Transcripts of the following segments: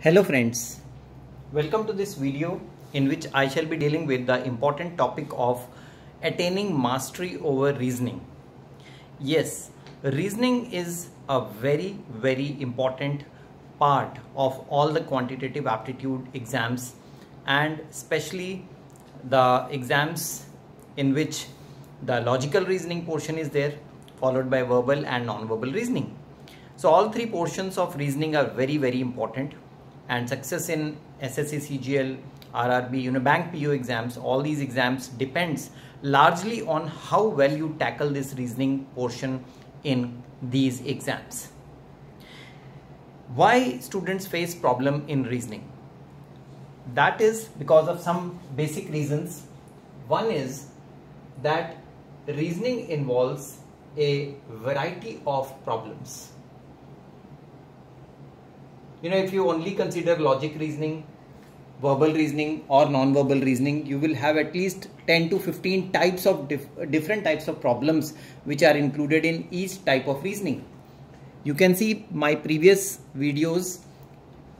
Hello friends, welcome to this video in which I shall be dealing with the important topic of attaining mastery over reasoning. Yes, reasoning is a very important part of all the quantitative aptitude exams, and especially the exams in which the logical reasoning portion is there, followed by verbal and non-verbal reasoning. So all three portions of reasoning are very important, and success in SSC, CGL, RRB, bank PO exams, all these exams depends largely on how well you tackle this reasoning portion in these exams. Why students face problem in reasoning? That is because of some basic reasons. One is that reasoning involves a variety of problems. If you only consider logic reasoning, verbal reasoning or non-verbal reasoning, you will have at least 10 to 15 types of different types of problems which are included in each type of reasoning. You can see my previous videos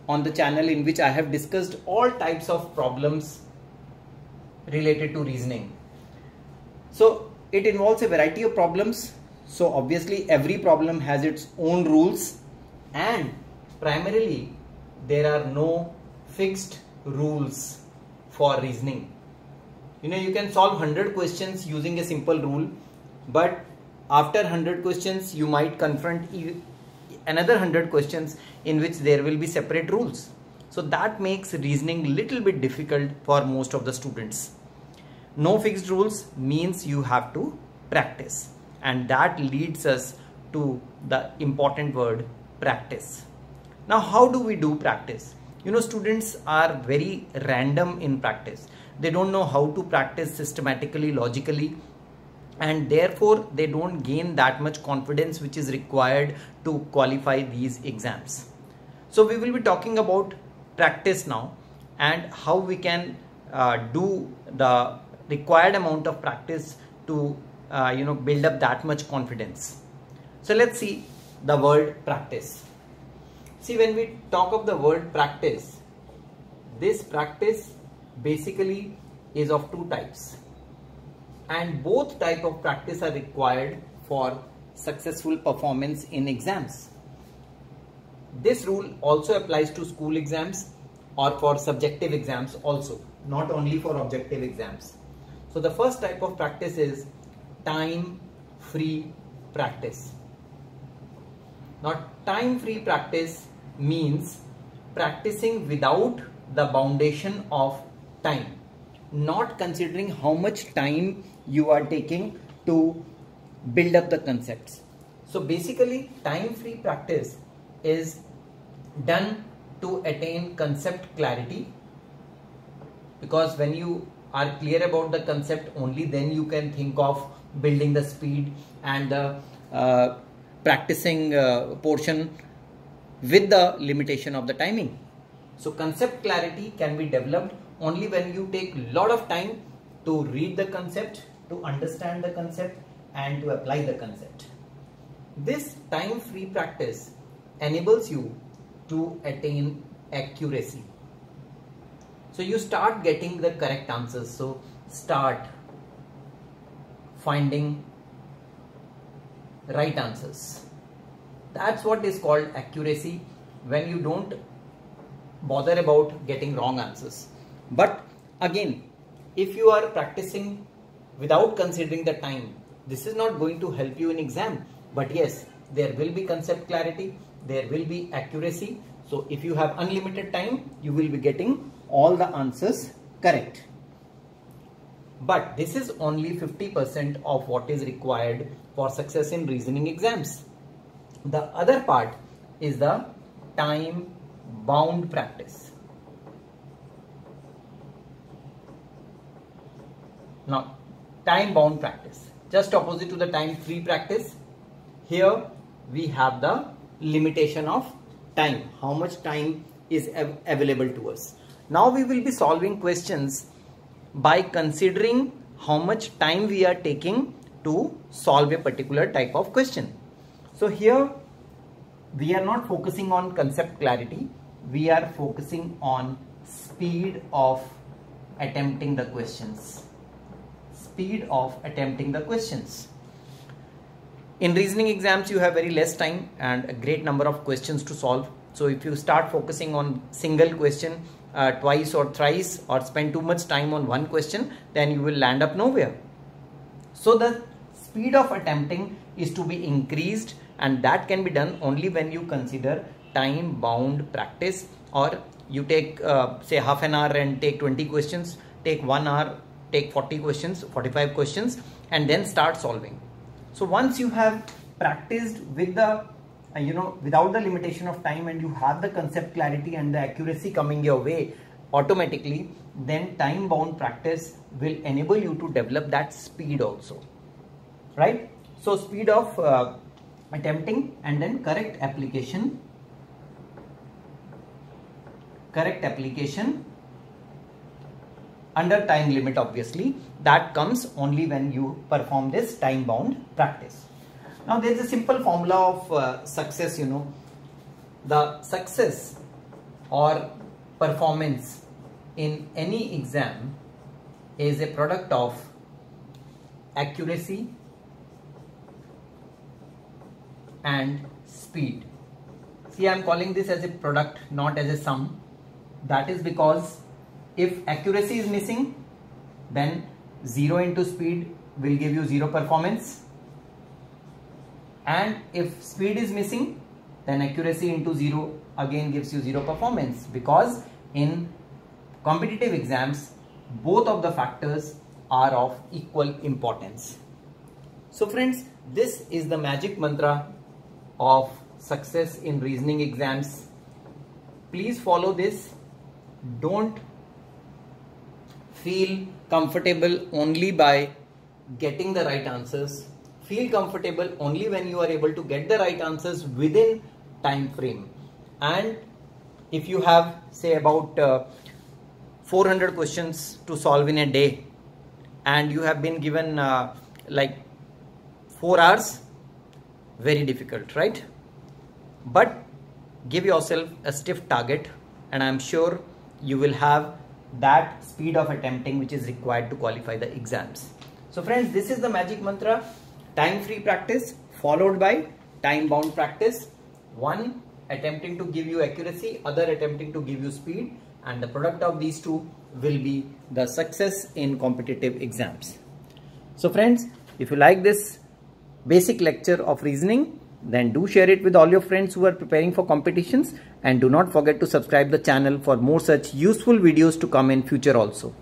on the channel in which I have discussed all types of problems related to reasoning. So it involves a variety of problems. So obviously every problem has its own rules, and primarily there are no fixed rules for reasoning. You can solve 100 questions using a simple rule, but after 100 questions you might confront another 100 questions in which there will be separate rules. So that makes reasoning little bit difficult for most of the students. No fixed rules means you have to practice, and that leads us to the important word practice. Now, how do we do practice? Students are very random in practice. They don't know how to practice systematically, logically, and therefore they don't gain that much confidence which is required to qualify these exams. So we will be talking about practice now and how we can do the required amount of practice to build up that much confidence. So let's see the word practice. See, when we talk of the word practice, this practice basically is of two types, and both type of practice are required for successful performance in exams. This rule also applies to school exams or for subjective exams also, not only for objective exams. So the first type of practice is time-free practice. Now, time-free practice means practicing without the boundation of time, not considering how much time you are taking to build up the concepts. So basically, time-free practice is done to attain concept clarity, because when you are clear about the concept, only then you can think of building the speed and the practicing portion with the limitation of the timing. So concept clarity can be developed only when you take a lot of time to read the concept, to understand the concept, and to apply the concept. This time-free practice enables you to attain accuracy. So you start getting the correct answers. So start finding right answers. That's what is called accuracy, when you don't bother about getting wrong answers. But again, if you are practicing without considering the time, this is not going to help you in exam. But yes, there will be concept clarity, there will be accuracy. So if you have unlimited time, you will be getting all the answers correct. But this is only 50% of what is required for success in reasoning exams. The other part is the time-bound practice. Now, time-bound practice, just opposite to the time-free practice. Here we have the limitation of time, how much time is available to us. Now we will be solving questions by considering how much time we are taking to solve a particular type of question. So here we are not focusing on concept clarity, we are focusing on speed of attempting the questions. Speed of attempting the questions. In reasoning exams, you have very less time and a great number of questions to solve. So if you start focusing on single question twice or thrice, or spend too much time on one question, then you will land up nowhere. So the speed of attempting is to be increased, and that can be done only when you consider time bound practice, or you take say half an hour and take 20 questions, take 1 hour, take 40 questions, 45 questions, and then start solving. So once you have practiced with the without the limitation of time, and you have the concept clarity and the accuracy coming your way automatically, then time bound practice will enable you to develop that speed also, right? So speed of attempting, and then correct application under time limit. Obviously that comes only when you perform this time bound practice. Now there is a simple formula of success. The success or performance in any exam is a product of accuracy and speed. See, I am calling this as a product, not as a sum. That is because if accuracy is missing, then 0 into speed will give you 0 performance. And if speed is missing, then accuracy into 0 again gives you 0 performance, because in competitive exams both of the factors are of equal importance. So friends, this is the magic mantra of success in reasoning exams. Please follow this. Don't feel comfortable only by getting the right answers. Feel comfortable only when you are able to get the right answers within time frame. And if you have say about 400 questions to solve in a day, and you have been given like 4 hours, very difficult, right? But give yourself a stiff target, and I am sure you will have that speed of attempting which is required to qualify the exams. So friends, this is the magic mantra: time free practice followed by time bound practice. One attempting to give you accuracy, other attempting to give you speed, and the product of these two will be the success in competitive exams. So friends, if you like this basic lecture of reasoning, then do share it with all your friends who are preparing for competitions, and do not forget to subscribe the channel for more such useful videos to come in future also.